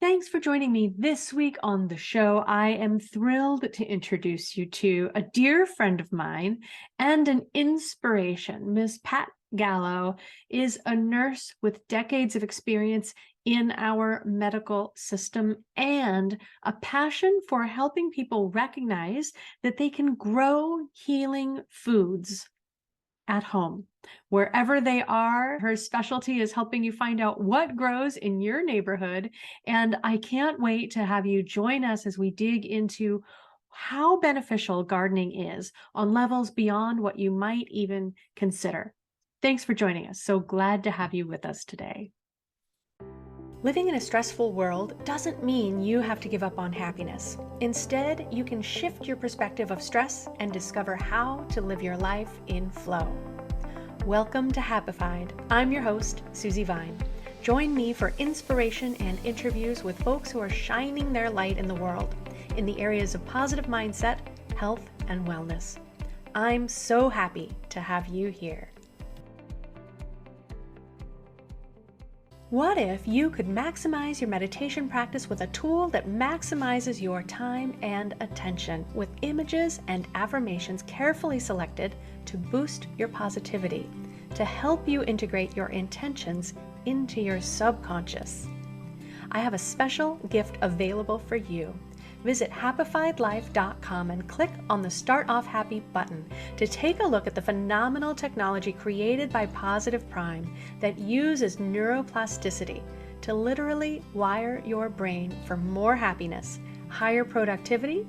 Thanks for joining me this week on the show. I am thrilled to introduce you to a dear friend of mine and an inspiration. Ms. Pat Gallo is a nurse with decades of experience in our medical system and a passion for helping people recognize that they can grow healing foods at home. Wherever they are, her specialty is helping you find out what grows in your neighborhood. And I can't wait to have you join us as we dig into how beneficial gardening is on levels beyond what you might even consider. Thanks for joining us. So glad to have you with us today. Living in a stressful world doesn't mean you have to give up on happiness. Instead, you can shift your perspective of stress and discover how to live your life in flow. Welcome to Happified. I'm your host, Susie Vine. Join me for inspiration and interviews with folks who are shining their light in the world in the areas of positive mindset, health, and wellness. I'm so happy to have you here. What if you could maximize your meditation practice with a tool that maximizes your time and attention with images and affirmations carefully selected to boost your positivity, to help you integrate your intentions into your subconscious? I have a special gift available for you. Visit happifiedlife.com and click on the Start Off Happy button to take a look at the phenomenal technology created by Positive Prime that uses neuroplasticity to literally wire your brain for more happiness, higher productivity,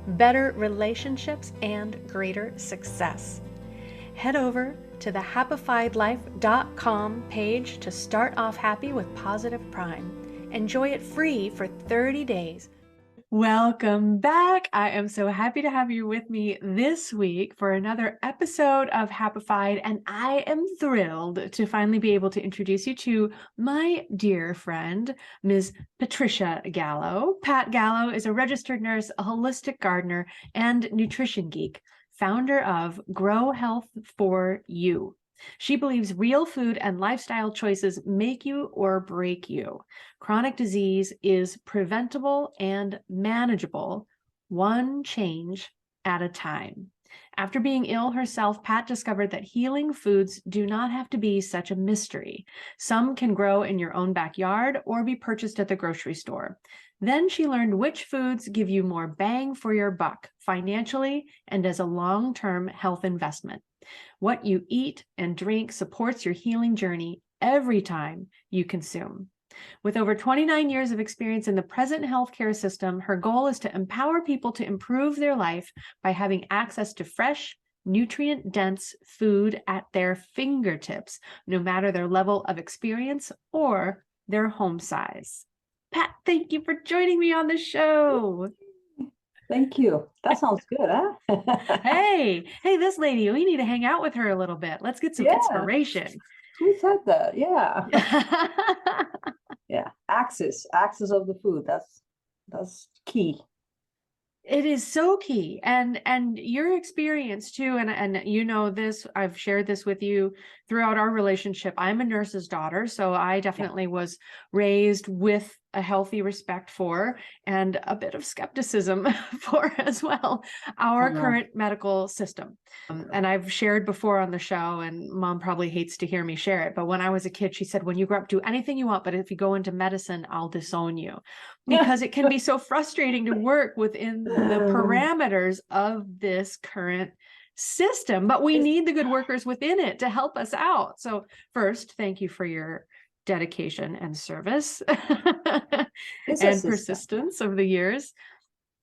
better relationships, and greater success. Head over to the happifiedlife.com page to start off happy with Positive Prime. Enjoy it free for 30 days. Welcome back. I am so happy to have you with me this week for another episode of Happified, and I am thrilled to finally be able to introduce you to my dear friend, Ms. Patricia Gallo. Pat Gallo is a registered nurse, a holistic gardener, and nutrition geek, founder of Grow Health for You. She believes real food and lifestyle choices make you or break you. Chronic disease is preventable and manageable, one change at a time. After being ill herself, Pat discovered that healing foods do not have to be such a mystery. Some can grow in your own backyard or be purchased at the grocery store. Then she learned which foods give you more bang for your buck financially and as a long-term health investment. What you eat and drink supports your healing journey every time you consume. With over 29 years of experience in the present healthcare system, her goal is to empower people to improve their life by having access to fresh, nutrient-dense food at their fingertips, no matter their level of experience or their home size. Pat, thank you for joining me on the show. Thank you. That sounds good, huh? Hey, this lady, we need to hang out with her a little bit. Let's get some inspiration. Who said that? Yeah. Yeah. Access of the food. That's key. It is so key. And your experience too, and you know this, I've shared this with you throughout our relationship. I'm a nurse's daughter, so I definitely was raised with a healthy respect for and a bit of skepticism for as well our current medical system. And I've shared before on the show, and Mom probably hates to hear me share it, but when I was a kid, she said, when you grow up, do anything you want, but if you go into medicine, I'll disown you, because it can be so frustrating to work within the parameters of this current system, but we need the good workers within it to help us out. So first, thank you for your dedication and service and persistence over the years.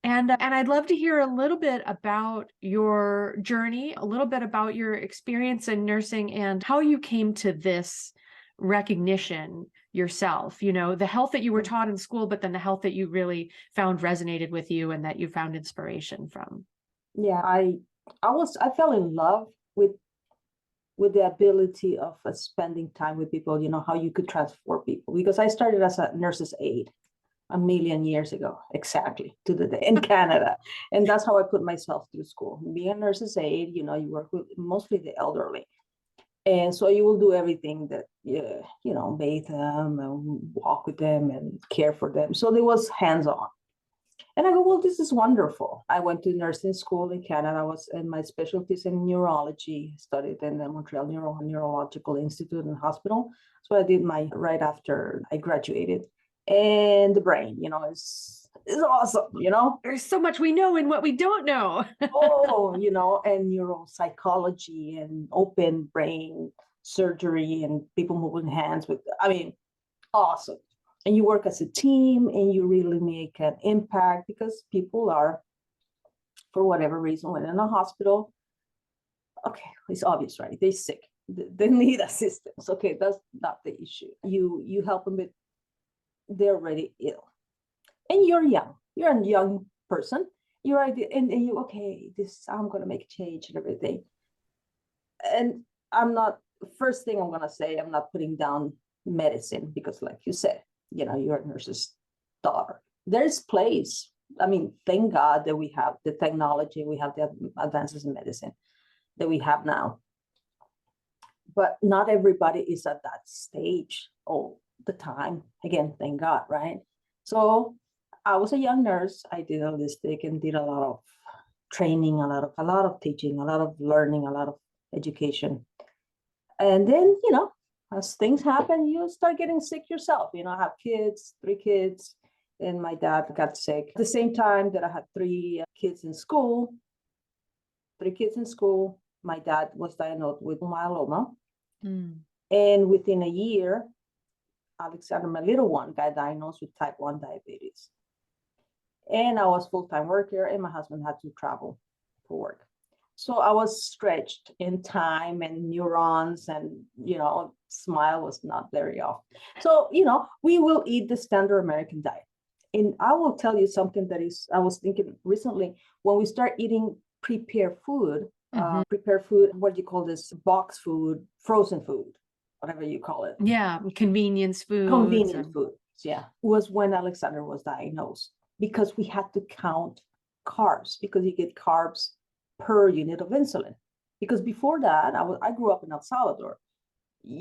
And I'd love to hear a little bit about your journey, a little bit about your experience in nursing and how you came to this recognition yourself, you know, the health that you were taught in school, but then the health that you really found resonated with you and that you found inspiration from. Yeah, I fell in love with the ability of spending time with people, you know, how you could transform people, because I started as a nurse's aide a million years ago, exactly to the day, in Canada. And that's how I put myself through school. Being a nurse's aide, you know, you work with mostly the elderly. And so you will do everything that, bathe them and walk with them and care for them. So there was hands-on. And I go, well, this is wonderful. I went to nursing school in Canada. I was in my specialties in neurology, studied in the Montreal Neurological Institute and Hospital. So I did my right after I graduated. And the brain, is awesome, There's so much we know and what we don't know. Oh, and neuropsychology and open brain surgery and people moving hands awesome. And you work as a team and you really make an impact because people are, for whatever reason, when in a hospital, okay, it's obvious, right? They're sick. They need assistance. Okay, that's not the issue. You help them, but they're already ill. And you're young. You're a young person. You're and you, okay, I'm gonna make a change and everything. And first thing I'm gonna say, I'm not putting down medicine because, like you said, you're a nurse's daughter. There's place. Thank God that we have the technology, we have the advances in medicine that we have now. But not everybody is at that stage all the time. Again, thank God, right? So I was a young nurse. I did holistic and did a lot of training, a lot of teaching, a lot of learning, a lot of education. And then, as things happen, you start getting sick yourself. I have kids, 3 kids, and my dad got sick. At the same time that I had 3 kids in school, my dad was diagnosed with myeloma. And within a year, Alexander, my little one, got diagnosed with type 1 diabetes. And I was full-time worker and my husband had to travel for work. So I was stretched in time and neurons and, smile was not very often. So, we will eat the standard American diet. And I will tell you something I was thinking recently, when we start eating prepared food, what do you call this? Box food, frozen food, whatever you call it. Yeah, convenience foods. Convenient foods, yeah. Was when Alexander was diagnosed, because we had to count carbs, because you get carbs per unit of insulin. Because before that, I grew up in El Salvador. We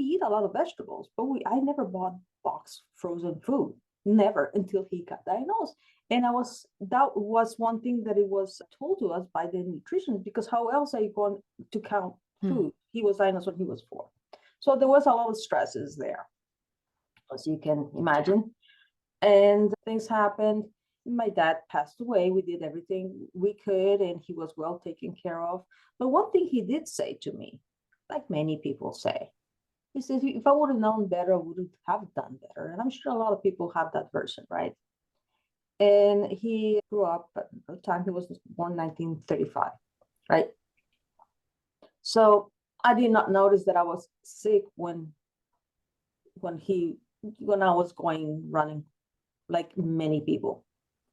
eat a lot of vegetables, but I never bought box frozen food, never, until he got diagnosed. And that was one thing that it was told to us by the nutritionist, because how else are you going to count food? He was diagnosed when he was 4. So there was a lot of stresses there, as you can imagine. And things happened. My dad passed away. We did everything we could, and he was well taken care of. But one thing he did say to me, like many people say, he says, if I would have known better, I would have done better. And I'm sure a lot of people have that version, right? And he grew up at the time he was born 1935, right? So I did not notice that I was sick when I was running, like many people,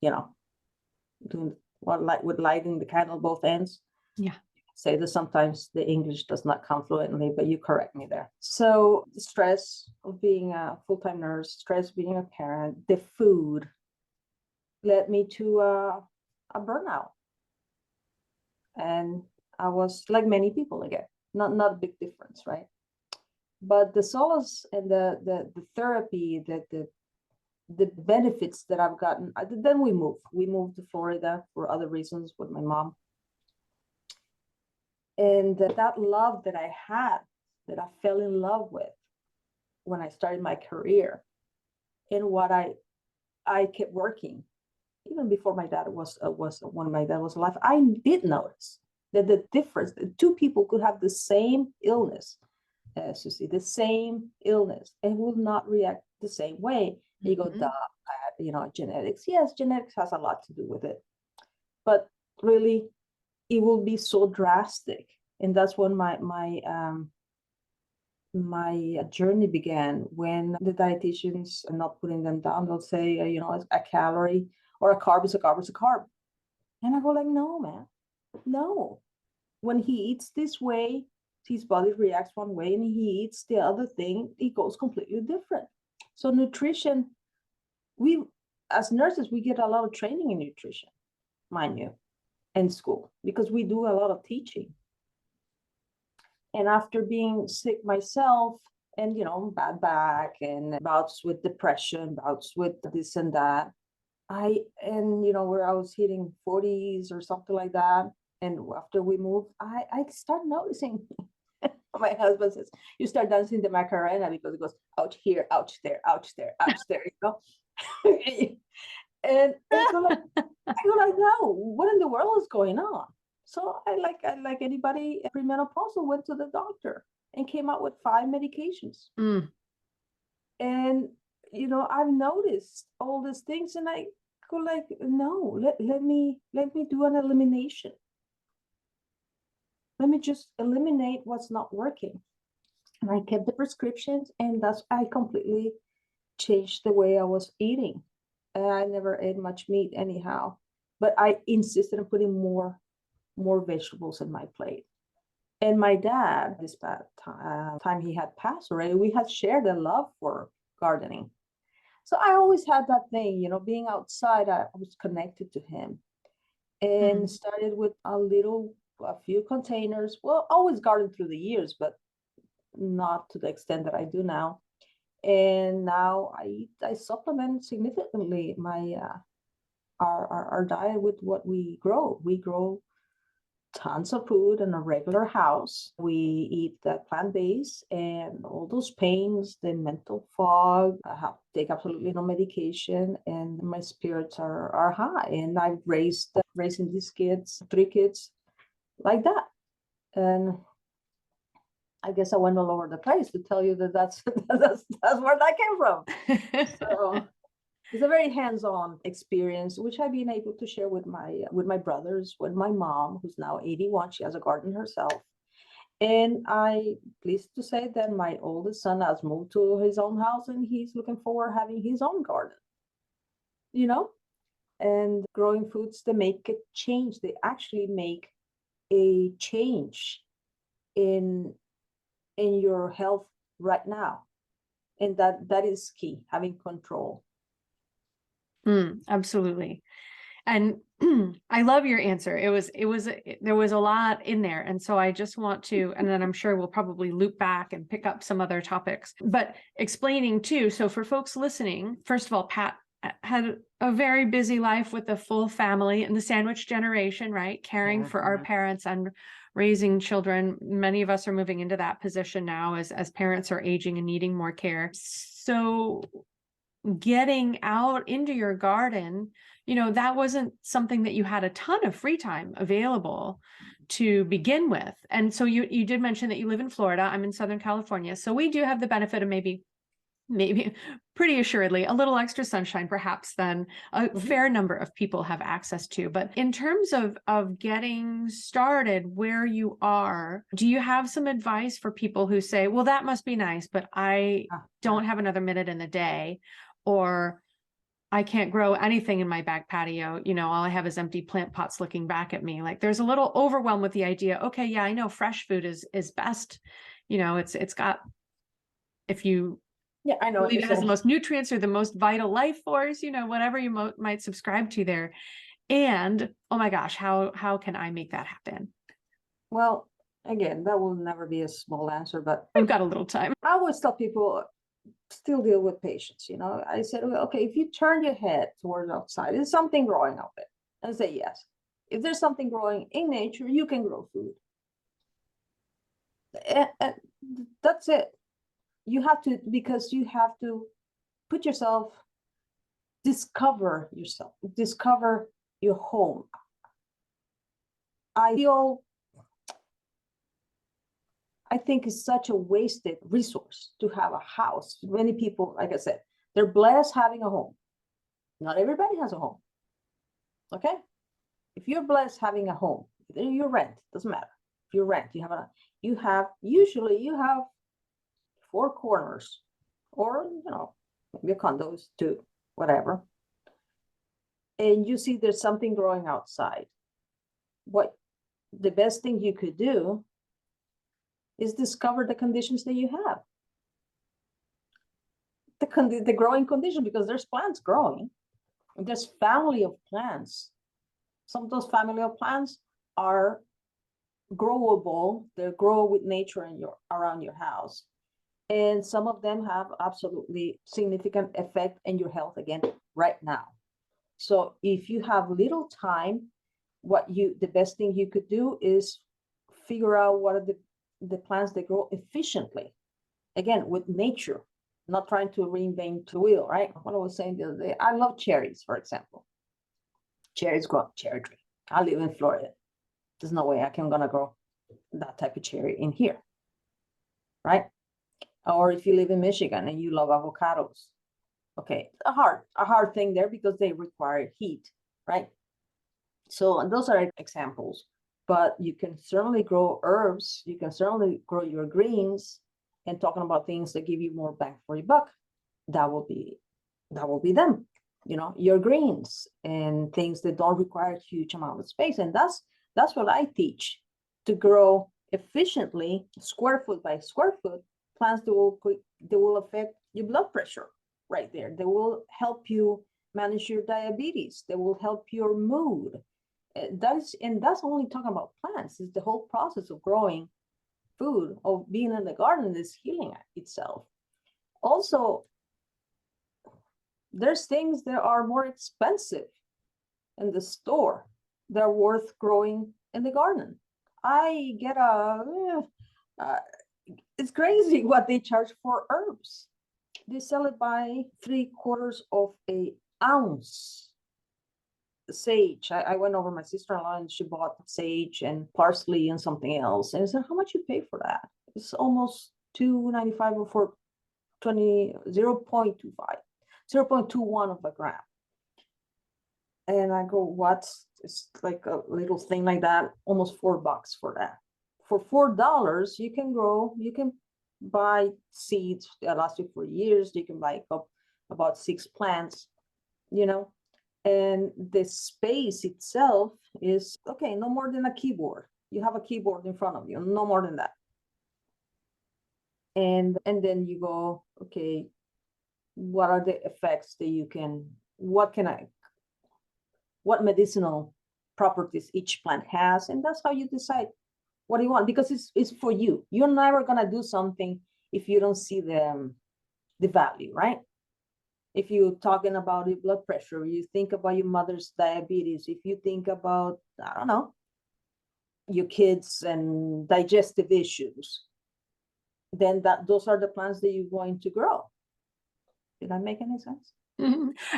doing with lighting the candle both ends. Yeah. Say that sometimes the English does not come fluently, but you correct me there. So the stress of being a full-time nurse, stress of being a parent, the food led me to a burnout. And I was like many people again, not a big difference, right? But the solace and the therapy, the benefits that I've gotten, then we moved to Florida for other reasons with my mom. And that love that I had, that I fell in love with when I started my career, and what I kept working, even before my dad was when my dad was alive, I did notice that the difference, 2 people could have the same illness, Susie, the same illness, and will not react the same way. You go, genetics. Yes, genetics has a lot to do with it, but really, it will be so drastic. And that's when my journey began, when the dietitians are not putting them down. They'll say, a calorie or a carb is a carb is a carb. And I go like, no, man, no. When he eats this way, his body reacts one way, and he eats the other thing, it goes completely different. So nutrition, as nurses, we get a lot of training in nutrition, mind you, in school, because we do a lot of teaching. And after being sick myself, and bad back and bouts with depression, bouts with this and that, where I was hitting 40s or something like that. And after we moved, I started noticing. My husband says, you start dancing the Macarena, because it goes ouch here, ouch there, ouch there, ouch there, and I go like, no, what in the world is going on? So I like anybody premenopausal went to the doctor and came out with 5 medications. And I've noticed all these things, and I go like, no, let me do an elimination. Let me just eliminate what's not working. And I kept the prescriptions, and I completely changed the way I was eating. And I never ate much meat anyhow, but I insisted on putting more vegetables in my plate. And my dad, this time he had passed already, we had shared a love for gardening. So I always had that thing, being outside, I was connected to him, and started with a few containers. Well, always gardened through the years, but not to the extent that I do now. And now I supplement significantly my our diet with what we grow. We grow tons of food in a regular house. We eat plant-based, and all those pains, the mental fog, I have to take absolutely no medication, and my spirits are high. And I've raising these kids, 3 kids, like that. And I guess I went all over the place to tell you that's where that came from. So it's a very hands-on experience, which I've been able to share with my brothers, with my mom, who's now 81. She has a garden herself. And I pleased to say that my oldest son has moved to his own house, and he's looking forward to having his own garden. And growing foods, they make a change. They actually make a change in your health right now. And that is key, having control. Absolutely. And I love your answer. There was a lot in there. And so I just want to, and then I'm sure we'll probably loop back and pick up some other topics, but explaining too. So for folks listening, first of all, Pat had a very busy life with a full family in the sandwich generation, right? Caring for our parents and raising children. Many of us are moving into that position now as parents are aging and needing more care. So getting out into your garden, that wasn't something that you had a ton of free time available to begin with. And so you did mention that you live in Florida. I'm in Southern California. So we do have the benefit of maybe pretty assuredly a little extra sunshine perhaps than a fair number of people have access to. But in terms of getting started where you are, do you have some advice for people who say, well, that must be nice, but I don't have another minute in the day, or I can't grow anything in my back patio, all I have is empty plant pots looking back at me. Like, there's a little overwhelm with the idea, okay, yeah, I know fresh food is best. It's got, if you I know believe it has the most nutrients or the most vital life force, whatever you might subscribe to there. And oh my gosh, how can I make that happen? Well, again, that will never be a small answer, but I've got a little time. I always tell people, still deal with patience. I said, well, okay, if you turn your head towards outside, is something growing out there? And I say yes. If there's something growing in nature, you can grow food. And that's it. You have to put yourself, discover your home. I think it's such a wasted resource to have a house. Many people, like I said, they're blessed having a home. Not everybody has a home. Okay? If you're blessed having a home, you rent, doesn't matter. If you rent, usually you have 4 corners, or maybe a condos too, whatever. And you see there's something growing outside. What the best thing you could do is discover the conditions that you have. The growing condition, because there's plants growing. There's family of plants. Some of those family of plants are growable. They grow with nature in around your house. And some of them have absolutely significant effect in your health again right now. So if you have little time, the best thing you could do is figure out what are the plants that grow efficiently. Again, with nature, not trying to reinvent the wheel, right? What I was saying the other day, I love cherries, for example. Cherries grow up cherry tree. I live in Florida. There's no way gonna grow that type of cherry in here, right? Or if you live in Michigan and you love avocados, okay, a hard thing there because they require heat, right? So, and those are examples, but you can certainly grow herbs. You can certainly grow your greens, and talking about things that give you more bang for your buck. That will be them. You know, your greens and things that don't require a huge amount of space. And that's what I teach, to grow efficiently, square foot by square foot, plants that will affect your blood pressure right there. They will help you manage your diabetes. They will help your mood. That's only talking about plants. It's the whole process of growing food, of being in the garden, is healing itself. Also, there's things that are more expensive in the store that are worth growing in the garden. I get it's crazy what they charge for herbs. They sell it by 3/4 of an ounce. Sage. I went over my sister-in-law and she bought sage and parsley and something else. And I said, how much you pay for that? It's almost $2.95 for 0.25, 0.21 of a gram. And I go, what? It's like a little thing like that, almost $4 for that. For $4, you can buy seeds that last you for years. You can buy about 6 plants, you know. And the space itself is okay, no more than a keyboard. You have a keyboard in front of you, no more than that. And then you go, okay, what are the effects that what medicinal properties each plant has? And that's how you decide what do you want, because it's for you. You're never gonna do something if you don't see the value, right? If you're talking about your blood pressure, you think about your mother's diabetes, if you think about, I don't know, your kids and digestive issues, then those are the plants that you're going to grow. Did that make any sense?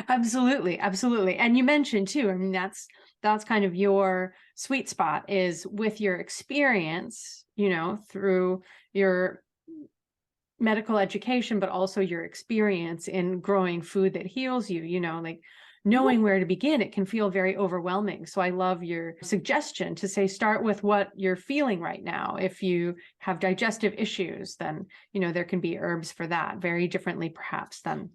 Absolutely, absolutely. And you mentioned too, I mean, that's kind of your sweet spot, is with your experience, you know, through your medical education, but also your experience in growing food that heals you, you know, like knowing where to begin, it can feel very overwhelming. So I love your suggestion to say, start with what you're feeling right now. If you have digestive issues, then, you know, there can be herbs for that very differently, perhaps, than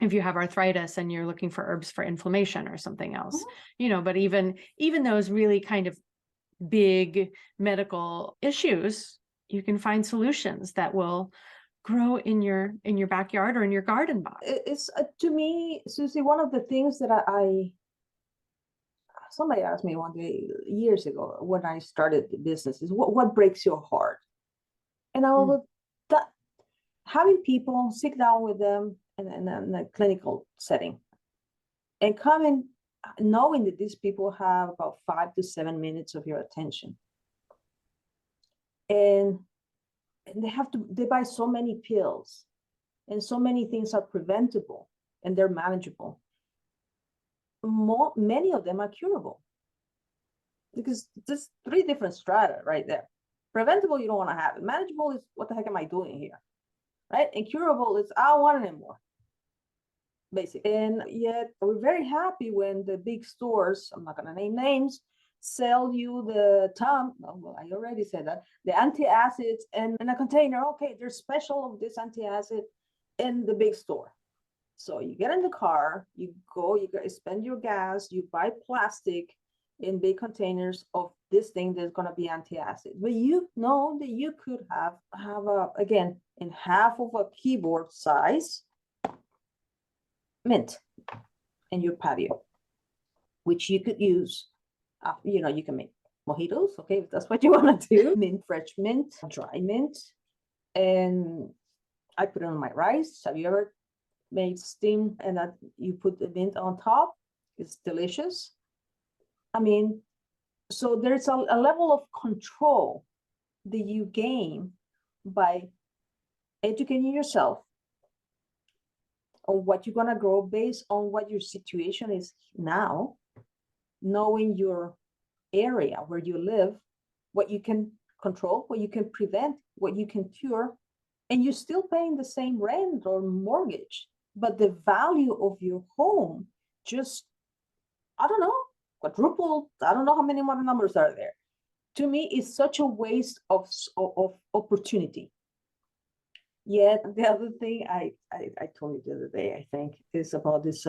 if you have arthritis and you're looking for herbs for inflammation or something else, you know. But even those really kind of big medical issues, you can find solutions that will grow in your backyard or in your garden box. It's to me, Susie, one of the things that I somebody asked me one day years ago when I started the business is what breaks your heart? And I was that having people sit down with them in a clinical setting and come in knowing that these people have about 5 to 7 minutes of your attention. And they buy so many pills, and so many things are preventable and they're manageable. Many of them are curable, because there's 3 different strata right there. Preventable, you don't want to have it. Manageable is, what the heck am I doing here, right? And curable is, I don't want it anymore, basically. And yet we're very happy when the big stores, I'm not going to name names, sell you well, I already said that, the antacids in a container. Okay, there's special of this antacid in the big store. So you get in the car, you spend your gas, you buy plastic in big containers of this thing that's going to be antacid. But you know that you could have again, in half of a keyboard size, mint in your patio, which you could use. You know, you can make mojitos, okay, if that's what you want to do. Mint, fresh mint, dry mint, and I put it on my rice. Have you ever made steam and that you put the mint on top? It's delicious. I mean, so there's a level of control that you gain by educating yourself on what you're going to grow based on what your situation is now, knowing your area where you live, what you can control, what you can prevent, what you can cure, and you're still paying the same rent or mortgage, but the value of your home just, I don't know, quadrupled. I don't know how many more numbers are there. To me, it's such a waste of opportunity. Yet the other thing I told you the other day, I think, is about this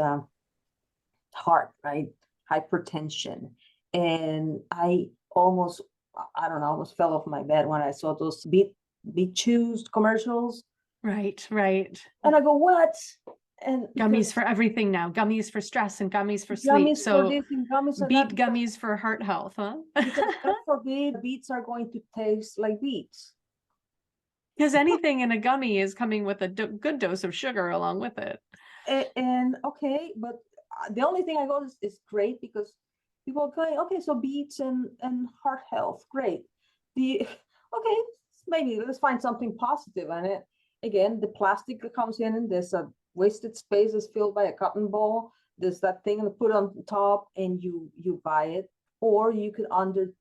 heart, right? Hypertension. And I almost, I don't know, almost fell off my bed when I saw those beet chews commercials. Right, right. And I go, what? And Gummies for everything now. Gummies for stress and gummies for sleep. gummies So for this and gummies for beet that. gummies for heart health, huh? Because God forbid beets are going to taste like beets. Because anything in a gummy is coming with a good dose of sugar along with it. And okay, but the only thing I go is great because people are going, okay, so beets and heart health, great. Okay, maybe let's find something positive in it. Again, the plastic that comes in and there's a wasted space is filled by a cotton ball. There's that thing to put on top and you buy it, or you could under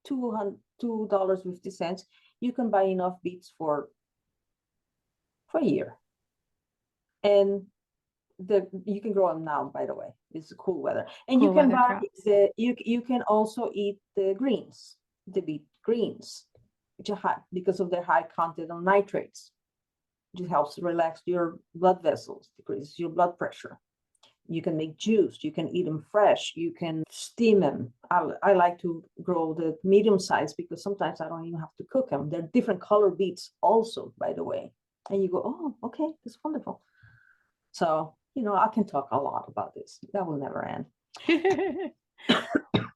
$2.50, you can buy enough beets for a year. And you can grow them now, by the way. It's cool weather. And Cool you can buy crops. you can also eat the greens, the beet greens, which are high because of their high content of nitrates, which helps relax your blood vessels, decreases your blood pressure. You can make juice, you can eat them fresh, you can steam them. I like to grow the medium size because sometimes I don't even have to cook them. They're different color beets also, by the way. And you go, oh, okay, that's wonderful. So, I can talk a lot about this. That will never end.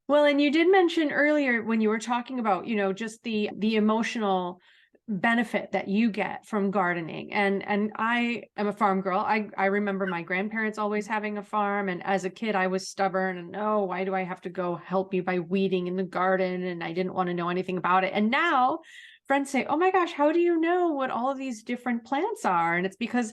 Well, and you did mention earlier when you were talking about, just the emotional benefit that you get from gardening. And I am a farm girl. I remember my grandparents always having a farm. And as a kid, I was stubborn and, oh, why do I have to go help you by weeding in the garden? And I didn't want to know anything about it. And now friends say, oh my gosh, how do you know what all of these different plants are? And it's because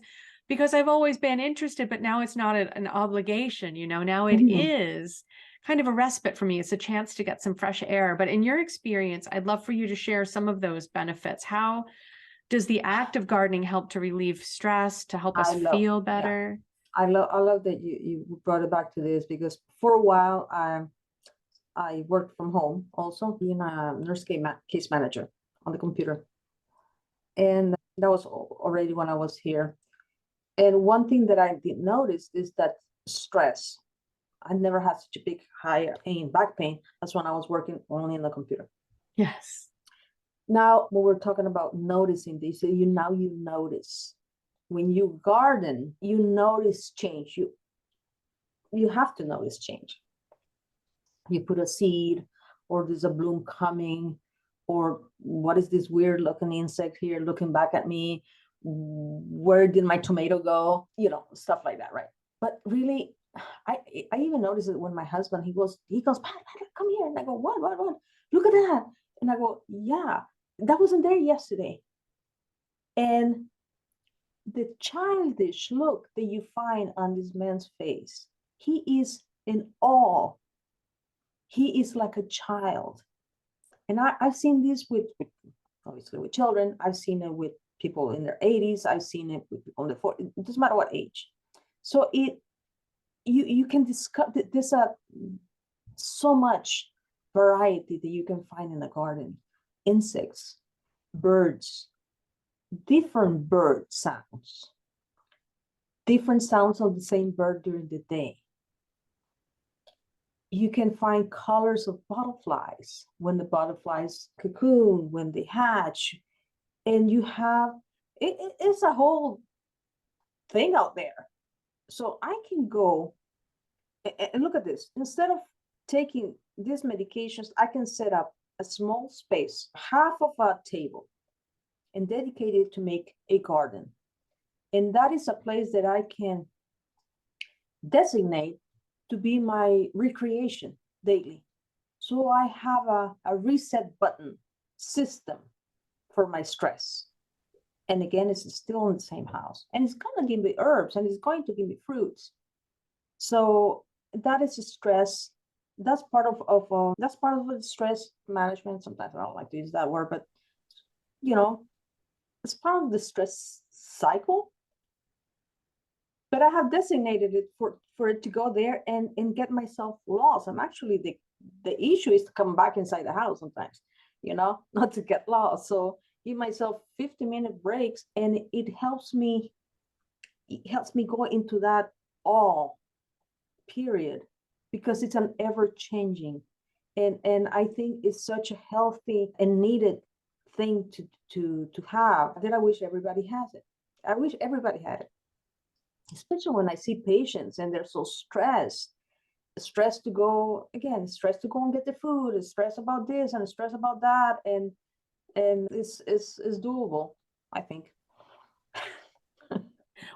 I've always been interested, but now it's not an obligation, now it is kind of a respite for me. It's a chance to get some fresh air. But in your experience, I'd love for you to share some of those benefits. How does the act of gardening help to relieve stress, to help us feel better? Yeah. I love that you brought it back to this because for a while, I worked from home also, being a nurse case manager on the computer. And that was already when I was here. And one thing that I did notice is that stress. I never had such a big high pain, back pain. That's when I was working only in the computer. Yes. Now, when we're talking about noticing this, so you notice. When you garden, you notice change. You have to notice change. You put a seed, or there's a bloom coming, or what is this weird looking insect here looking back at me? Where did my tomato go? Stuff like that, right? But really, I even noticed it when my husband, he goes, Pat, come here. And I go, what? Look at that. And I go, yeah, that wasn't there yesterday. And the childish look that you find on this man's face, he is in awe. He is like a child. And I've seen this with obviously with children. I've seen it with people in their 80s. I've seen it with people in their 40s. It doesn't matter what age. So you can discover there's so much variety that you can find in the garden. Insects, birds, different bird sounds, different sounds of the same bird during the day. You can find colors of butterflies when the butterflies cocoon, when they hatch, and you have it's a whole thing out there. So I can go and look at this. Instead of taking these medications, I can set up a small space, half of a table, and dedicate it to make a garden. And that is a place that I can designate to be my recreation daily. So I have a reset button system for my stress. And again, it's still in the same house. And it's going to give me herbs and it's going to give me fruits. So that is a stress. That's part of the stress management. Sometimes I don't like to use that word, but it's part of the stress cycle. But I have designated it for it to go there and get myself lost. I'm actually the issue is to come back inside the house sometimes, not to get lost. So give myself 50-minute breaks, and it helps me go into that awe period, because it's an ever-changing, and I think it's such a healthy and needed thing to have, that I wish everybody has it. I wish everybody had it, especially when I see patients and they're so stressed to go and get the food, stress about this and stress about that, and it's doable, I think.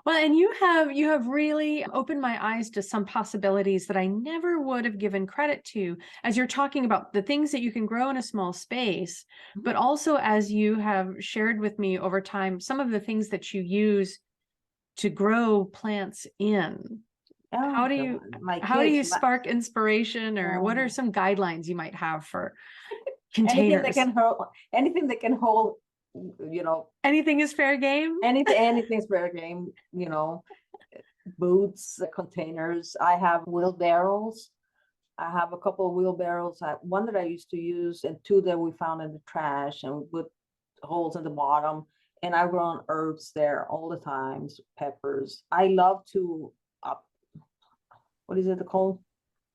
Well, and you have really opened my eyes to some possibilities that I never would have given credit to, as you're talking about the things that you can grow in a small space, but also as you have shared with me over time, some of the things that you use to grow plants in. How do you spark inspiration, or what are some guidelines you might have for containers? Anything that can hold, anything is fair game. Anything's fair game, boots, containers. I have wheelbarrows. I have a couple of wheelbarrows. One that I used to use, and two that we found in the trash, and we put holes in the bottom. And I grow herbs there all the time, peppers. I love to what is it called?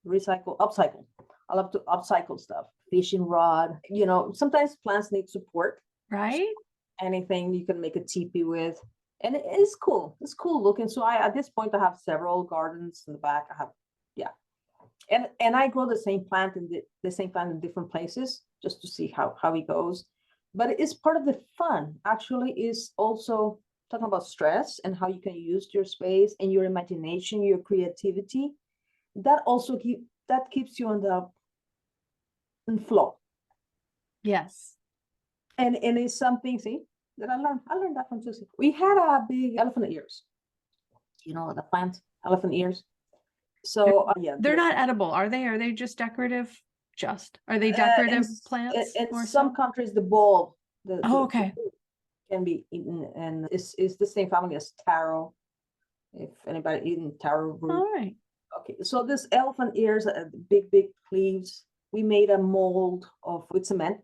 Upcycle. I love to upcycle stuff. Fishing rod. Sometimes plants need support. Right. Anything you can make a teepee with. And it's cool. It's cool looking. So at this point, I have several gardens in the back. And I grow the same plant in different places, just to see how it goes. But it's part of the fun, actually, is also talking about stress and how you can use your space and your imagination, your creativity. That also keeps you in flow. Yes. And it's something, that I learned that from Susie. We had a big elephant ears. The plant, elephant ears. So they're not edible, are they? Are they just decorative? Are they decorative plants? In some countries, the bulb, okay, can be eaten, and it's the same family as taro. If anybody eaten taro root. All right. Okay, so this elephant ears, big leaves. We made a mold with cement.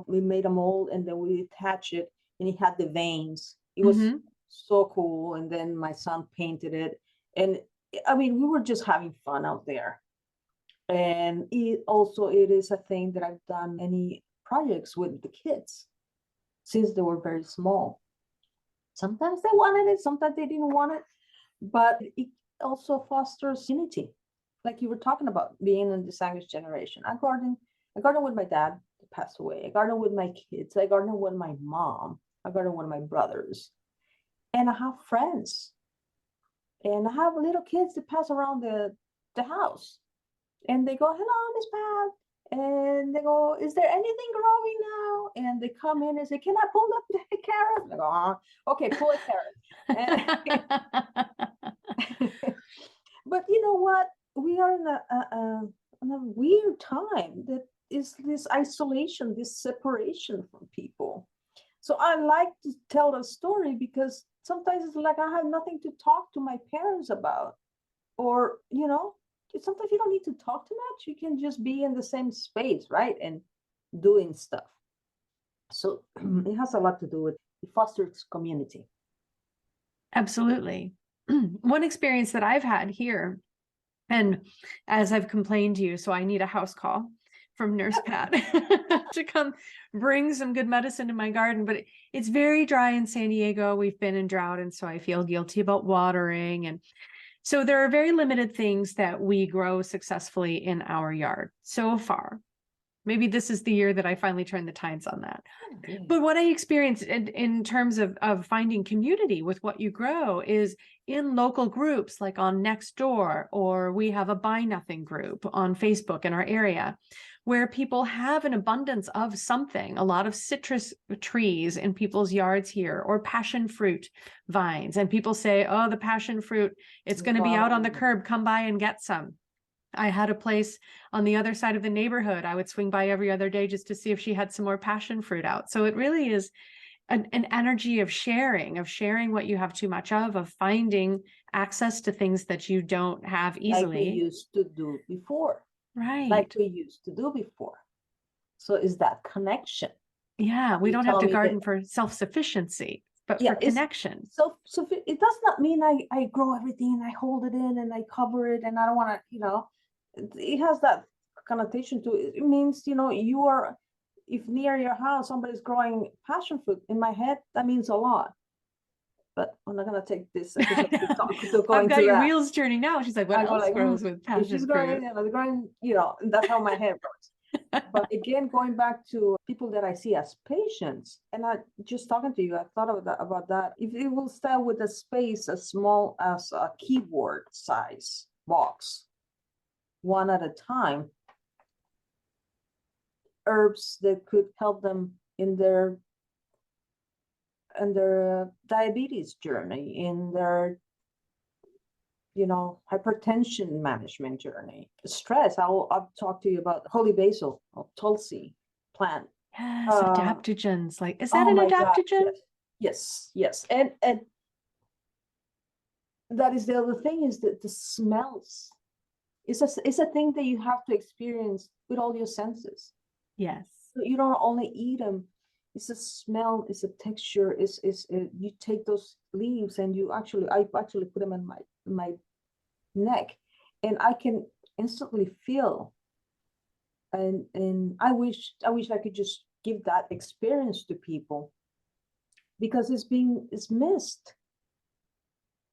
We made a mold, and then we attached it, and it had the veins. It was so cool. And then my son painted it, and I mean, we were just having fun out there. And it is a thing that I've done many projects with the kids since they were very small. Sometimes they wanted it, sometimes they didn't want it, but it also fosters unity. Like you were talking about being in the sandwich generation. I garden with my dad, who passed away. I garden with my kids. I garden with my mom. I garden with my brothers. And I have friends. And I have little kids that pass around the house. And they go, "Hello, Miss Pat." And they go, "Is there anything growing now?" And they come in and say, "Can I pull up the carrot?" And I go, "Okay, pull a carrot." But you know what? We are in a weird time that is this isolation, this separation from people. So I like to tell a story, because sometimes it's like I have nothing to talk to my parents about, or sometimes you don't need to talk too much. You can just be in the same space, right? And doing stuff. So it has a lot to do with, it fosters community. Absolutely. One experience that I've had here, and as I've complained to you, so I need a house call from Nurse Pat to come bring some good medicine to my garden. But it's very dry in San Diego. We've been in drought, and so I feel guilty about watering. And So there are very limited things that we grow successfully in our yard so far. Maybe this is the year that I finally turn the tides on that. But what I experienced in terms of finding community with what you grow is in local groups, like on Nextdoor, or we have a Buy Nothing group on Facebook in our area, where people have an abundance of something, a lot of citrus trees in people's yards here, or passion fruit vines. And people say, oh, the passion fruit, it's going to be out on the curb. Come by and get some. I had a place on the other side of the neighborhood. I would swing by every other day just to see if she had some more passion fruit out. So it really is an energy of sharing what you have too much of finding access to things that you don't have easily. Like we used to do before. Right. Like we used to do before. So is that connection? Yeah, we don't have to garden for self-sufficiency, but for connection. So it does not mean I grow everything and I hold it in and I cover it and I don't want to, you know, it has that connotation to it. It means, you know, you are, if near your house somebody's growing passion fruit, in my head, that means a lot. But I'm not gonna take this. I've got your wheels turning now. She's like, what else grows with passion fruit? She's growing, you know, that's how my head works. But again, going back to people that I see as patients, and I just talking to you, I thought about that. If it will start with a space as small as a keyboard size box, one at a time, herbs that could help them in their diabetes journey, in their, you know, hypertension management journey, stress. I'll talk to you about holy basil or tulsi plant. Yes, adaptogens. Like, is that an adaptogen? God, yes. And that is the other thing, is that the smells. It's a thing that you have to experience with all your senses. Yes. So you don't only eat them. It's a smell, it's a texture, you take those leaves and I actually put them in my neck, and I can instantly feel. And I wish I could just give that experience to people, because it's missed.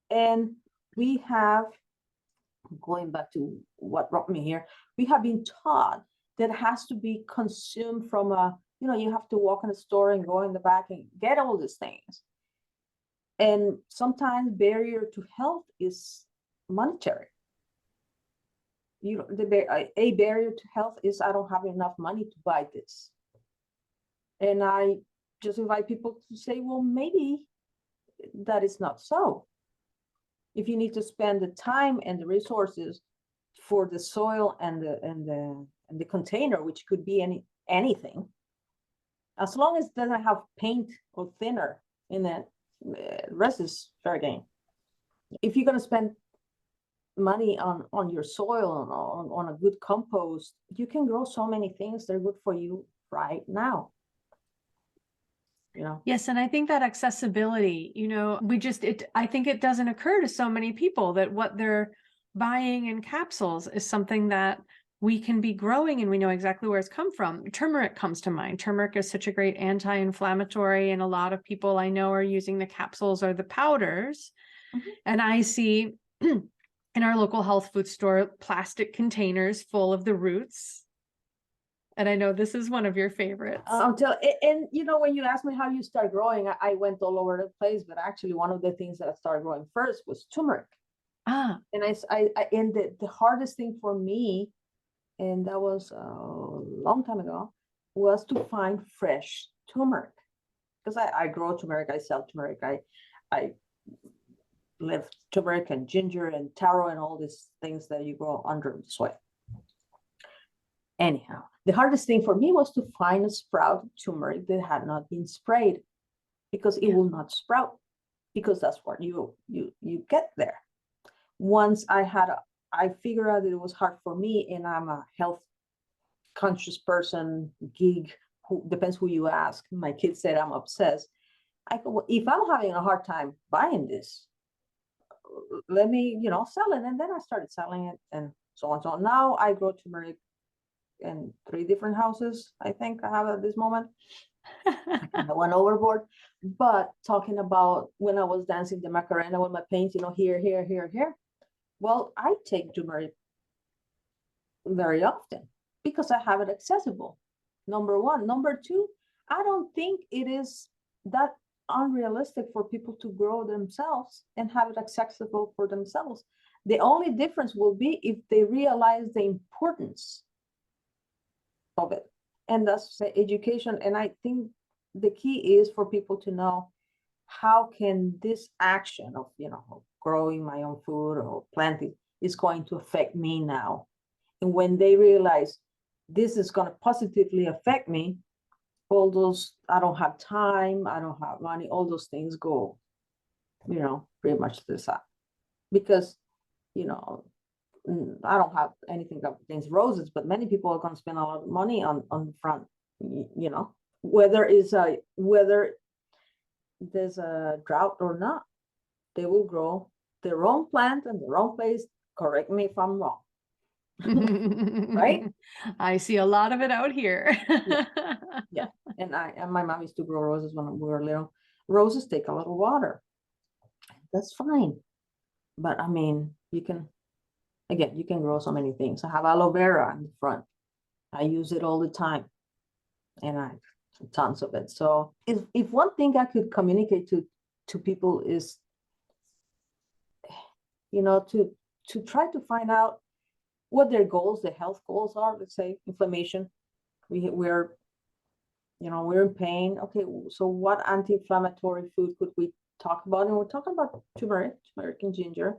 And we have, going back to what brought me here, we have been taught that it has to be consumed from you know, you have to walk in the store and go in the back and get all these things. And sometimes barrier to health is monetary. You know, a barrier to health is, I don't have enough money to buy this. And I just invite people to say, well, maybe that is not so. If you need to spend the time and the resources for the soil and the container, which could be anything, as long as it doesn't have paint or thinner in it, the rest is fair game. If you're going to spend money on your soil and on a good compost, you can grow so many things that are good for you right now. You know? Yes, and I think that accessibility, you know, I think it doesn't occur to so many people that what they're buying in capsules is something that we can be growing, and we know exactly where it's come from. Turmeric comes to mind. Turmeric is such a great anti-inflammatory, and a lot of people I know are using the capsules or the powders. Mm-hmm. And I see in our local health food store plastic containers full of the roots. And I know this is one of your favorites. And you know, when you asked me how you start growing, I went all over the place, but actually one of the things that I started growing first was turmeric. And and the hardest thing for me, and that was a long time ago, was to find fresh turmeric. Because I grow turmeric, I sell turmeric, I live turmeric and ginger and taro and all these things that you grow under the soil. Anyhow, the hardest thing for me was to find a sprout turmeric that had not been sprayed, because it will not sprout, because that's what you get there. Once I figured out that it was hard for me, and I'm a health conscious person, geek, who depends who you ask. My kids said I'm obsessed. I go, well, if I'm having a hard time buying this, let me, you know, sell it. And then I started selling it, and so on. So now I grow turmeric in 3 different houses, I think I have at this moment. I went overboard. But talking about when I was dancing the Macarena with my paint, you know, here, Well, I take turmeric very often because I have it accessible. Number one. Number two, I don't think it is that unrealistic for people to grow themselves and have it accessible for themselves. The only difference will be if they realize the importance of it. And that's the education. And I think the key is for people to know how can this action of, growing my own food or planting is going to affect me now. And when they realize this is going to positively affect me, all those, I don't have time, I don't have money, all those things go, pretty much to the side. Because, I don't have anything against roses, but many people are going to spend a lot of money on the front, whether there's a drought or not, they will grow their own plant in their own place. Correct me if I'm wrong. Right? I see a lot of it out here. Yeah. And my mom used to grow roses when we were little. Roses take a little water. That's fine. But I mean, you can grow so many things. I have aloe vera in the front. I use it all the time. And I have tons of it. So if one thing I could communicate to people is, to try to find out what their goals, their health goals are. Let's say inflammation. We're in pain. Okay, so what anti-inflammatory food could we talk about? And we're talking about turmeric and ginger,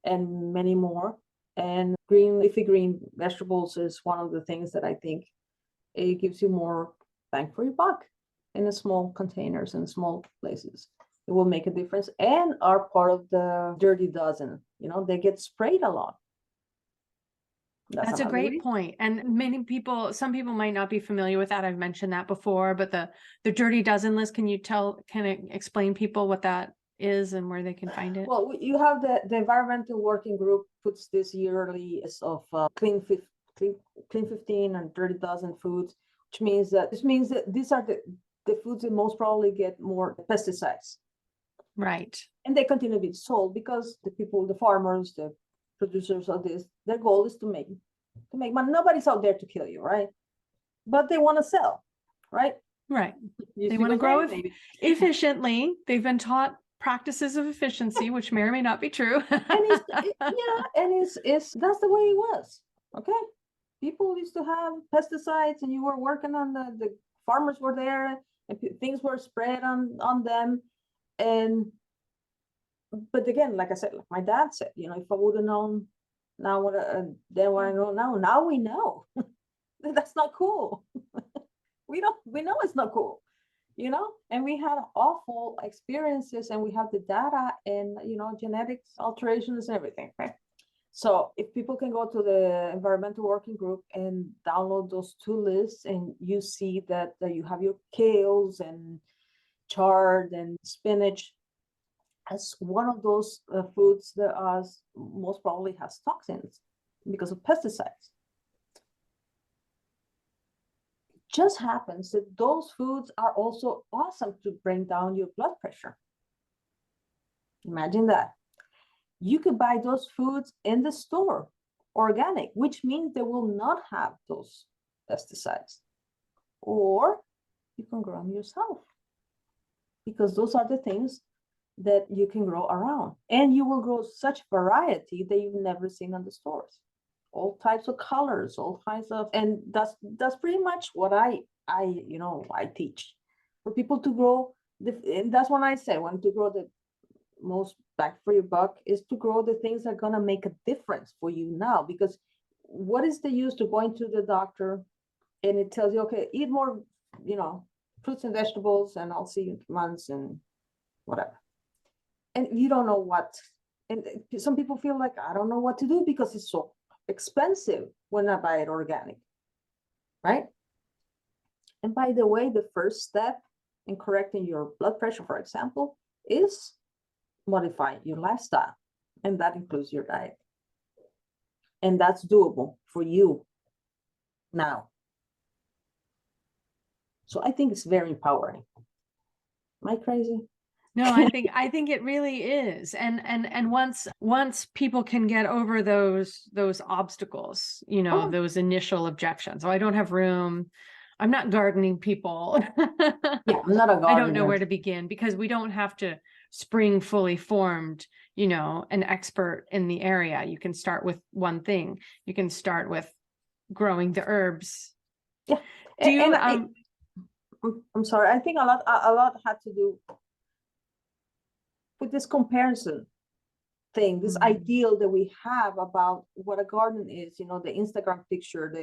and many more. And leafy green vegetables is one of the things that I think it gives you more bang for your buck in the small containers and small places. It will make a difference and are part of the dirty dozen. They get sprayed a lot. That's a great point. And some people might not be familiar with that. I've mentioned that before, but the dirty dozen list, can you explain people what that is and where they can find it? Well, you have the environmental working group puts this yearly of clean 15 and dirty dozen foods, which means that these are the foods that most probably get more pesticides. Right. And they continue to be sold because the farmers, the producers of this, their goal is to make money. Nobody's out there to kill you, right? But they want to sell, right? Right. They want to grow efficiently. They've been taught practices of efficiency, which may or may not be true. And that's the way it was. Okay. People used to have pesticides and you were working on the farmers were there and things were spread on them. But again, like I said, like my dad said, if I would have known now what I know now we know that's not cool. we know it's not cool, and we had awful experiences and we have the data and, genetics alterations and everything, right? So if people can go to the environmental working group and download those two lists and you see that you have your kales and chard and spinach as one of those foods that most probably has toxins because of pesticides. It just happens that those foods are also awesome to bring down your blood pressure. Imagine that. You could buy those foods in the store, organic, which means they will not have those pesticides. Or you can grow them yourself because those are the things that you can grow around, and you will grow such variety that you've never seen in the stores. All types of colors, all kinds of, and that's pretty much what I teach for people to grow. And that's when I say when to grow the most bang for your buck is to grow the things that are gonna make a difference for you now. Because what is the use to going to the doctor and it tells you, okay, eat more, fruits and vegetables, and I'll see you in months and whatever. And you don't know what, and some people feel like, I don't know what to do because it's so expensive when I buy it organic, right? And by the way, the first step in correcting your blood pressure, for example, is modifying your lifestyle. And that includes your diet. And that's doable for you now. So I think it's very empowering. Am I crazy? No, I think it really is. And once people can get over those obstacles, you know, Oh, those initial objections. Oh, I don't have room. I'm not gardening people. yeah, I'm not a I don't know gardener. where to begin because we don't have to spring fully formed, you know, an expert in the area. You can start with one thing. You can start with growing the herbs. Yeah, Do you and I'm sorry. I think a lot had to do with this comparison thing, this ideal that we have about what a garden is. You know, the Instagram picture,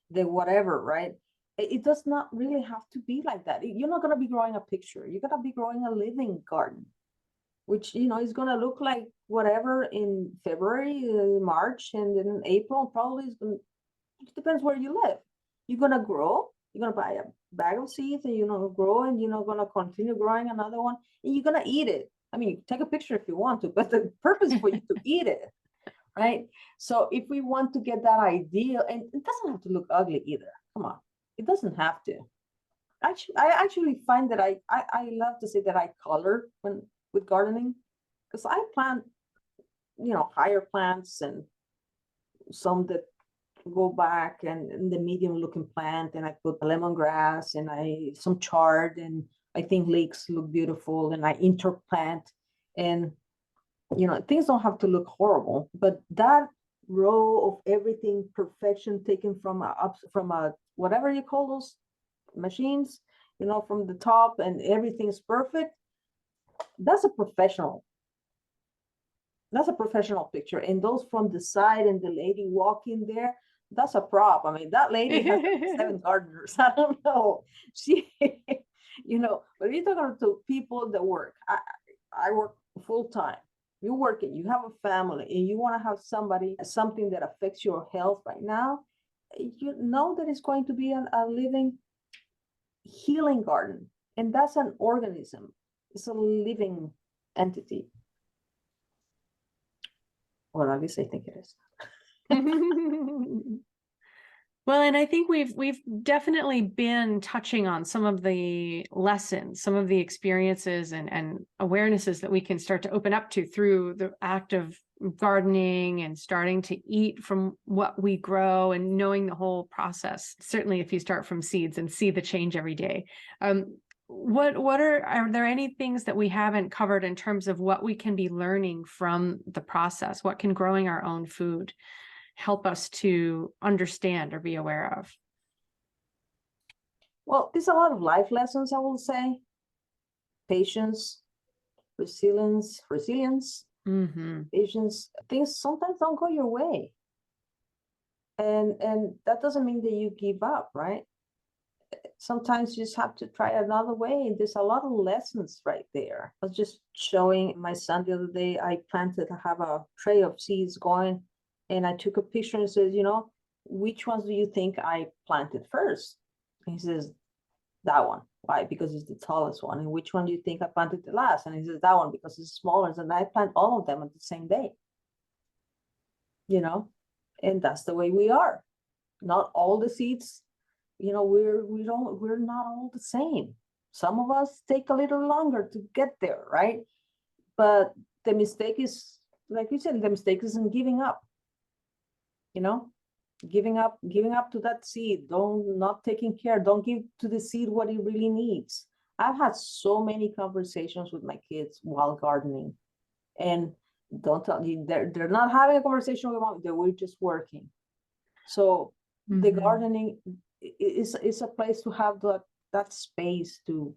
the whatever, right? It does not really have to be like that. You're not gonna be growing a picture. You're gonna be growing a living garden, which is gonna look like whatever in February, March, and then April. Probably is gonna. It depends where you live. You're gonna grow. You're gonna buy a bag of seeds, and you're gonna grow, and you're not gonna continue growing another one, and you're gonna eat it. I mean, take a picture if you want to, but the purpose is for you to eat it, right? So if we want to get that idea, and it doesn't have to look ugly either. Come on, it doesn't have to. Actually, I actually find that I love to say that I color when with gardening, because I plant higher plants and some that go back and the medium looking plant, and I put lemongrass and I some chard, and I think leeks look beautiful, and I interplant, and things don't have to look horrible, but that row of everything perfection taken from a whatever you call those machines, from the top, and everything's perfect. That's a professional. That's a professional picture. And those from the side and the lady walking there, that's a prop. I mean, that lady has 7 gardeners. I don't know. She, but you're talking to people that work. I work full time. You're working, you have a family, and you want to have something that affects your health right now. You know that it's going to be a living healing garden. And that's an organism. It's a living entity. Well, at least I think it is. Well, and I think we've definitely been touching on some of the lessons, some of the experiences and awarenesses that we can start to open up to through the act of gardening and starting to eat from what we grow and knowing the whole process. Certainly, if you start from seeds and see the change every day. What are there any things that we haven't covered in terms of what we can be learning from the process? What can growing our own food help us to understand or be aware of? Well, there's a lot of life lessons, I will say. Patience, resilience, patience. Things sometimes don't go your way. And that doesn't mean that you give up, right? Sometimes you just have to try another way. There's a lot of lessons right there. I was just showing my son the other day, I have a tray of seeds going, and I took a picture and says, which ones do you think I planted first? And he says, that one. Why? Because it's the tallest one. And which one do you think I planted the last? And he says, that one, because it's smaller. And I plant all of them at the same day. And that's the way we are. Not all the seeds, we're not all the same. Some of us take a little longer to get there, right? But the mistake is, like you said, the mistake is in giving up. Giving up to that seed, not taking care, don't give to the seed what it really needs. I've had so many conversations with my kids while gardening, and don't tell you they're not having a conversation with mom, they were just working. So the gardening is a place to have that space to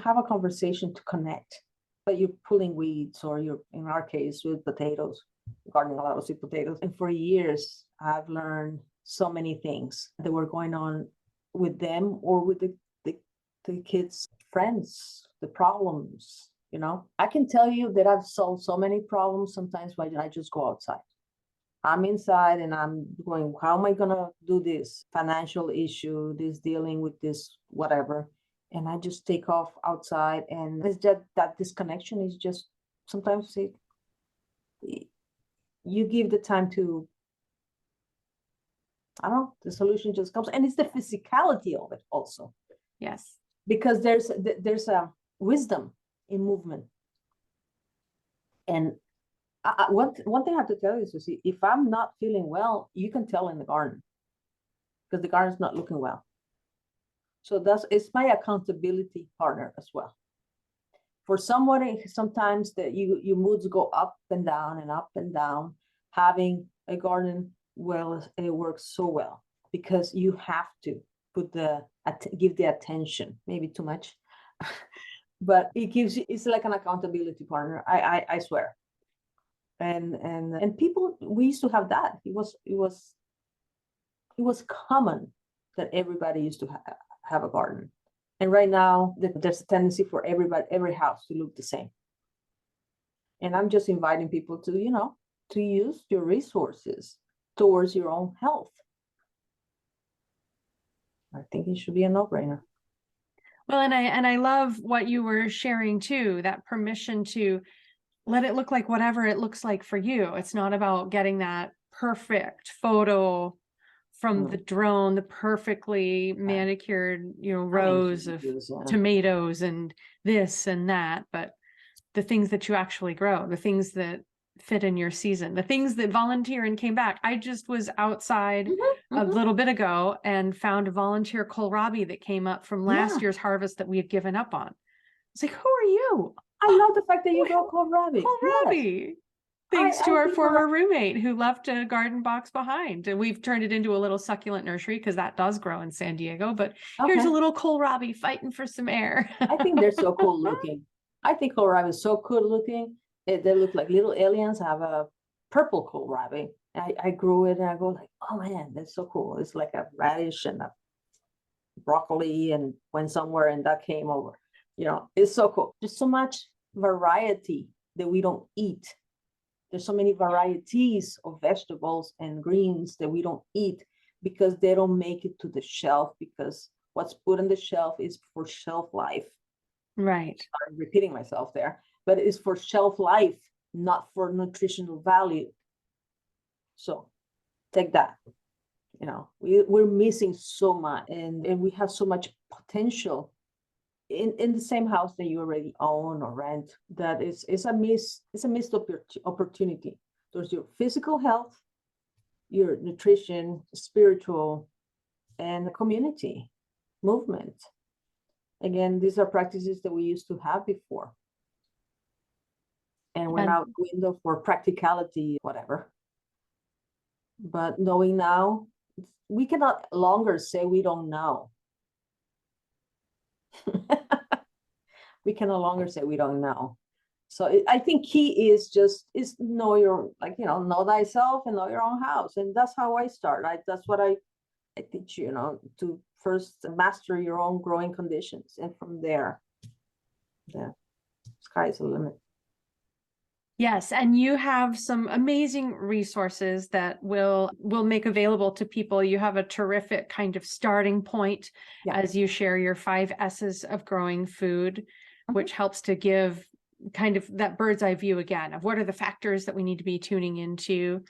have a conversation, to connect. But you're pulling weeds, or you're, in our case, with potatoes, gardening a lot of sweet potatoes. And for years, I've learned so many things that were going on with them or with the kids' friends, the problems. I can tell you that I've solved so many problems sometimes when I just go outside. I'm inside and I'm going, how am I going to do this financial issue, this dealing with this, whatever. And I just take off outside, and it's just that disconnection is just sometimes you give the time to, I don't know, the solution just comes. And it's the physicality of it also. Yes. Because there's a wisdom in movement. And one thing I have to tell you is, Susie, if I'm not feeling well, you can tell in the garden, because the garden's not looking well. So it's my accountability partner as well. For somebody, sometimes that your moods go up and down and up and down. Having a garden, well, it works so well, because you have to give the attention, maybe too much, but it's like an accountability partner. I swear. And people, we used to have that. It was common that everybody used to have a garden. And right now, there's a tendency for every house to look the same. And I'm just inviting people to use your resources towards your own health. I think it should be a no-brainer. Well, and I love what you were sharing too, that permission to let it look like whatever it looks like for you. It's not about getting that perfect photo from the drone, the perfectly manicured, rows of tomatoes and this and that, but the things that you actually grow, the things that fit in your season, the things that volunteer and came back. I just was outside a little bit ago and found a volunteer kohlrabi that came up from last year's harvest that we had given up on. It's like, who are you? I love the fact that you grow kohlrabi. Kohlrabi. Yes. Thanks to our former roommate who left a garden box behind. And we've turned it into a little succulent nursery, because that does grow in San Diego. But here's a little kohlrabi fighting for some air. I think they're so cool looking. I think kohlrabi is so cool looking. They look like little aliens. I have a purple kohlrabi. I grew it and I go like, oh man, that's so cool. It's like a radish and a broccoli and went somewhere and that came over. It's so cool. There's so much variety that we don't eat. There's so many varieties of vegetables and greens that we don't eat because they don't make it to the shelf, because what's put on the shelf is for shelf life. Right. I'm repeating myself there, but it's for shelf life, not for nutritional value. So take that. We're missing so much, and we have so much potential in the same house that you already own or rent. That it's a missed opportunity. There's your physical health, your nutrition, spiritual, and the community movement. Again, these are practices that we used to have before, and we're out the window for practicality, whatever. But knowing now, we cannot longer say we don't know. We can no longer say we don't know. So I think key is know know thyself and know your own house. And that's how I start. That's what I teach, to first master your own growing conditions. And from there, the sky's the limit. Yes, and you have some amazing resources that will make available to people. You have a terrific kind of starting point as you share your 5 S's of growing food, which helps to give kind of that bird's eye view again of what are the factors that we need to be tuning into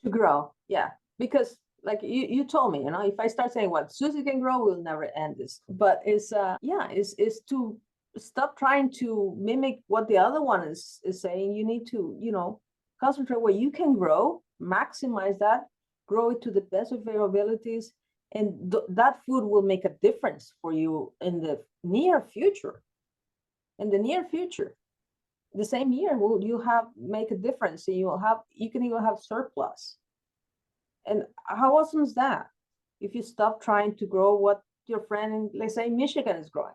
to grow. Yeah, because like you told me, if I start saying what Susie can grow, we'll never end this. But it's to stop trying to mimic what the other one is saying. You need to, concentrate what you can grow, maximize that, grow it to the best of your abilities, and that food will make a difference for you in the near future. In the near future, the same year, will you make a difference, and you can even have surplus. And how awesome is that? If you stop trying to grow what your friend in, let's say, Michigan is growing.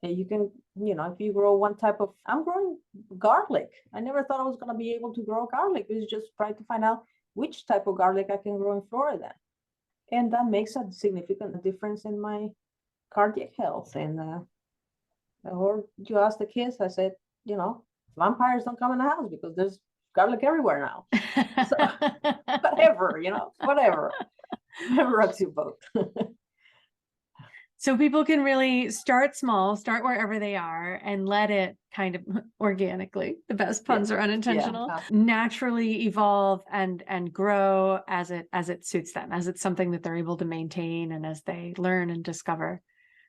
And you can, if you grow one type of, I'm growing garlic. I never thought I was going to be able to grow garlic. It's just trying to find out which type of garlic I can grow in Florida. And that makes a significant difference in my cardiac health. And, or you ask the kids, I said, vampires don't come in the house because there's garlic everywhere now. So, whatever, whatever rocks your boat. So people can really start small, start wherever they are, and let it kind of organically, the best puns are unintentional, naturally evolve and grow as it suits them, as it's something that they're able to maintain, and as they learn and discover.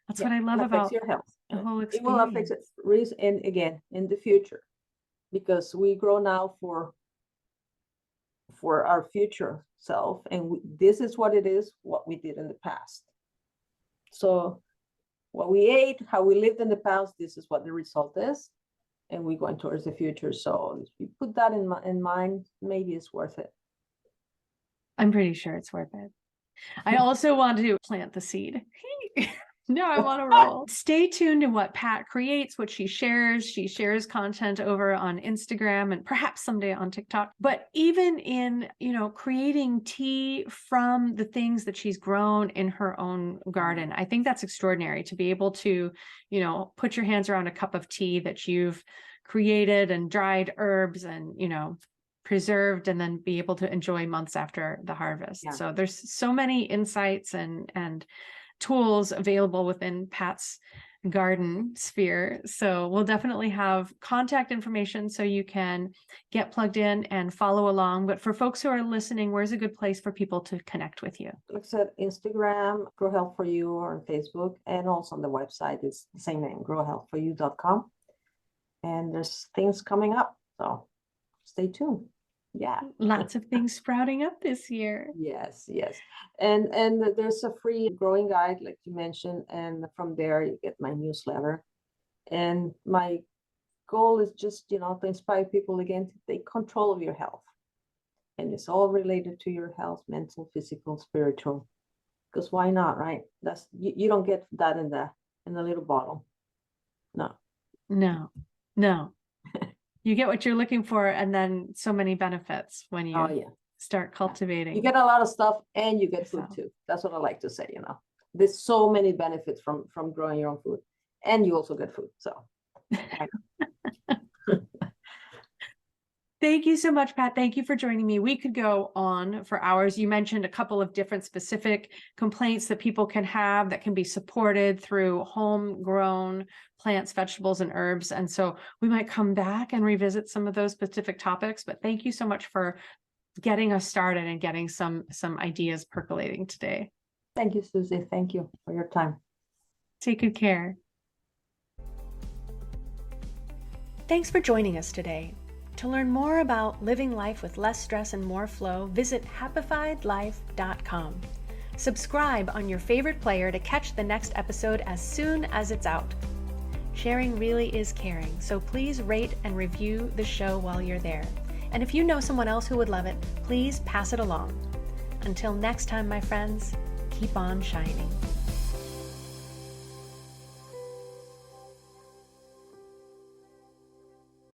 That's what I love about your health. The whole It will affect experience. it, and again, in the future, because we grow now for our future self, and this is what it is, what we did in the past. So what we ate, how we lived in the past, this is what the result is, and we're going towards the future. So if you put that in mind, maybe it's worth it. I'm pretty sure it's worth it. I also want to plant the seed. No, I want to roll. Stay tuned to what Pat creates, what she shares. She shares content over on Instagram and perhaps someday on TikTok. But even in, creating tea from the things that she's grown in her own garden, I think that's extraordinary to be able to, put your hands around a cup of tea that you've created and dried herbs and, preserved, and then be able to enjoy months after the harvest. Yeah. So there's so many insights and tools available within Pat's garden sphere. So we'll definitely have contact information so you can get plugged in and follow along. But for folks who are listening, where's a good place for people to connect with you? Like I said, Instagram, Grow Health for You, or on Facebook, and also on the website, it's the same name, growhealthforyou.com. And there's things coming up, so stay tuned. Yeah, lots of things sprouting up this year. Yes. And there's a free growing guide, like you mentioned, and from there you get my newsletter. And my goal is just, to inspire people again to take control of your health. And it's all related to your health, mental, physical, spiritual. Because why not, right? That's you don't get that in the little bottle. No. You get what you're looking for, and then so many benefits when you start cultivating. You get a lot of stuff, and you get food too. That's what I like to say. There's so many benefits from growing your own food, and you also get food. So thank you so much, Pat. Thank you for joining me. We could go on for hours. You mentioned a couple of different specific complaints that people can have that can be supported through homegrown plants, vegetables, and herbs. And so we might come back and revisit some of those specific topics. But thank you so much for getting us started and getting some ideas percolating today. Thank you, Susie. Thank you for your time. Take good care. Thanks for joining us today. To learn more about living life with less stress and more flow, visit happifiedlife.com. Subscribe on your favorite player to catch the next episode as soon as it's out. Sharing really is caring, so please rate and review the show while you're there. And if you know someone else who would love it, please pass it along. Until next time, my friends, keep on shining.